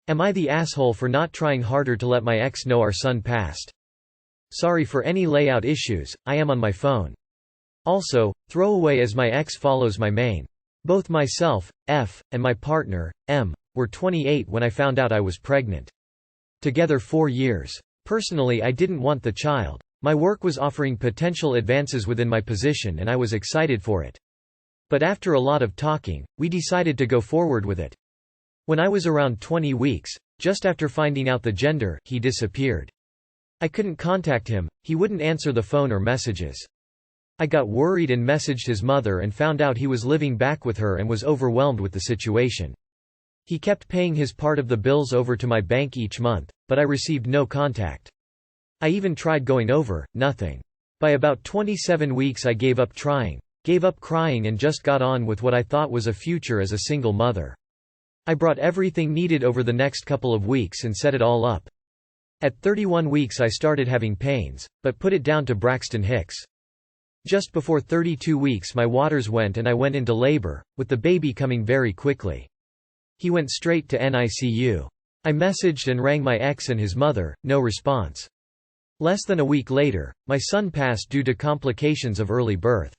Am I the asshole for not trying harder to let my ex know our son passed? Sorry for any layout issues, I am on my phone. Also, throwaway as my ex follows my main. Both myself, F, and my partner, M, were 28 when I found out I was pregnant. Together 4 years. Personally, I didn't want the child. My work was offering potential advances within my position and I was excited for it. But after a lot of talking, we decided to go forward with it. When I was around 20 weeks, just after finding out the gender, he disappeared. I couldn't contact him, he wouldn't answer the phone or messages. I got worried and messaged his mother and found out he was living back with her and was overwhelmed with the situation. He kept paying his part of the bills over to my bank each month, but I received no contact. I even tried going over, nothing. By about 27 weeks I gave up crying and just got on with what I thought was a future as a single mother. I brought everything needed over the next couple of weeks and set it all up. At 31 weeks I started having pains, but put it down to Braxton Hicks. Just before 32 weeks my waters went and I went into labor, with the baby coming very quickly. He went straight to NICU. I messaged and rang my ex and his mother, no response. Less than a week later, my son passed due to complications of early birth.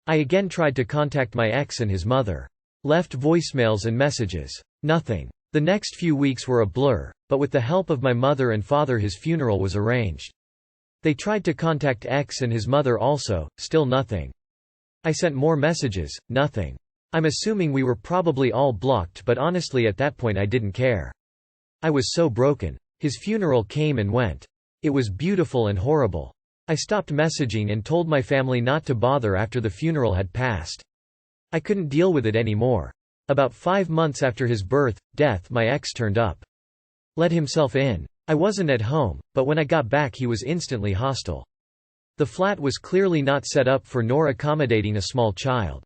I again tried to contact my ex and his mother. Left voicemails and messages. Nothing. The next few weeks were a blur, but with the help of my mother and father his funeral was arranged. They tried to contact ex and his mother also, still nothing. I sent more messages, nothing. I'm assuming we were probably all blocked, but honestly at that point I didn't care. I was so broken. His funeral came and went. It was beautiful and horrible. I stopped messaging and told my family not to bother after the funeral had passed. I couldn't deal with it anymore. About 5 months after his death my ex turned up. Let himself in. I wasn't at home, but when I got back he was instantly hostile. The flat was clearly not set up for nor accommodating a small child.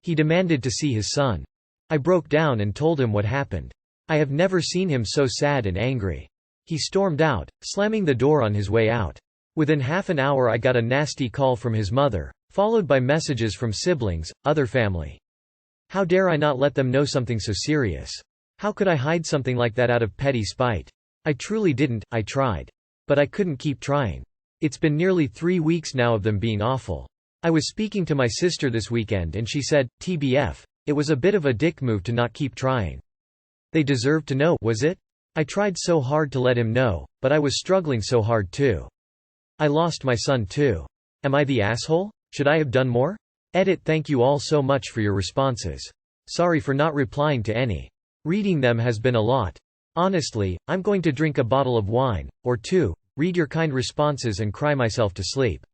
He demanded to see his son. I broke down and told him what happened. I have never seen him so sad and angry. He stormed out, slamming the door on his way out. Within half an hour I got a nasty call from his mother, followed by messages from siblings, other family. How dare I not let them know something so serious? How could I hide something like that out of petty spite? I truly didn't. I tried. But I couldn't keep trying. It's been nearly 3 weeks now of them being awful. I was speaking to my sister this weekend and she said, TBF, it was a bit of a dick move to not keep trying. They deserved to know, was it? I tried so hard to let him know, but I was struggling so hard too. I lost my son too. Am I the asshole? Should I have done more? Edit. Thank you all so much for your responses. Sorry for not replying to any. Reading them has been a lot. Honestly, I'm going to drink a bottle of wine, or two, read your kind responses and cry myself to sleep.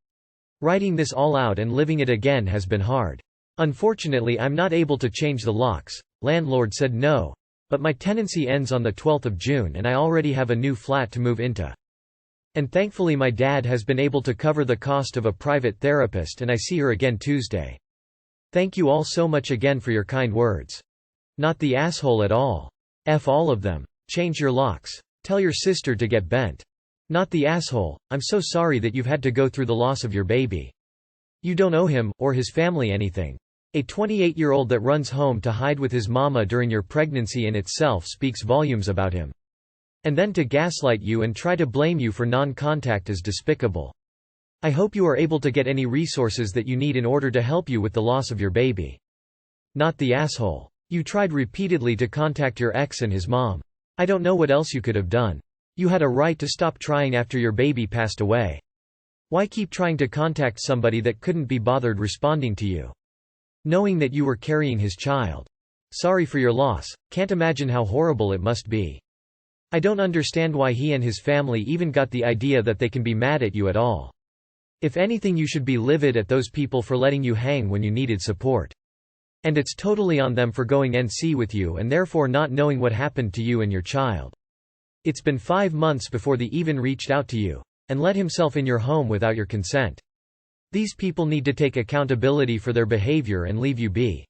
Writing this all out and living it again has been hard. Unfortunately I'm not able to change the locks, landlord said no. But my tenancy ends on the 12th of June and I already have a new flat to move into. And thankfully my dad has been able to cover the cost of a private therapist and I see her again Tuesday. Thank you all so much again for your kind words. Not the asshole at all. F all of them. Change your locks. Tell your sister to get bent. Not the asshole. I'm so sorry that you've had to go through the loss of your baby. You don't owe him, or his family anything. A 28-year-old that runs home to hide with his mama during your pregnancy in itself speaks volumes about him. And then to gaslight you and try to blame you for non-contact is despicable. I hope you are able to get any resources that you need in order to help you with the loss of your baby. Not the asshole. You tried repeatedly to contact your ex and his mom. I don't know what else you could have done. You had a right to stop trying after your baby passed away. Why keep trying to contact somebody that couldn't be bothered responding to you? Knowing that you were carrying his child. Sorry for your loss, can't imagine how horrible it must be. I don't understand why he and his family even got the idea that they can be mad at you at all. If anything, you should be livid at those people for letting you hang when you needed support. And it's totally on them for going NC with you and therefore not knowing what happened to you and your child. It's been 5 months before they even reached out to you, and let himself in your home without your consent. These people need to take accountability for their behavior and leave you be.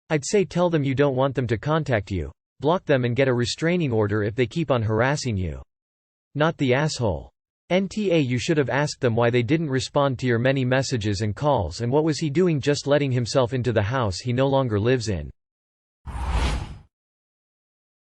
I'd say tell them you don't want them to contact you, block them and get a restraining order if they keep on harassing you. Not the asshole. NTA, you should have asked them why they didn't respond to your many messages and calls, and what was he doing just letting himself into the house he no longer lives in.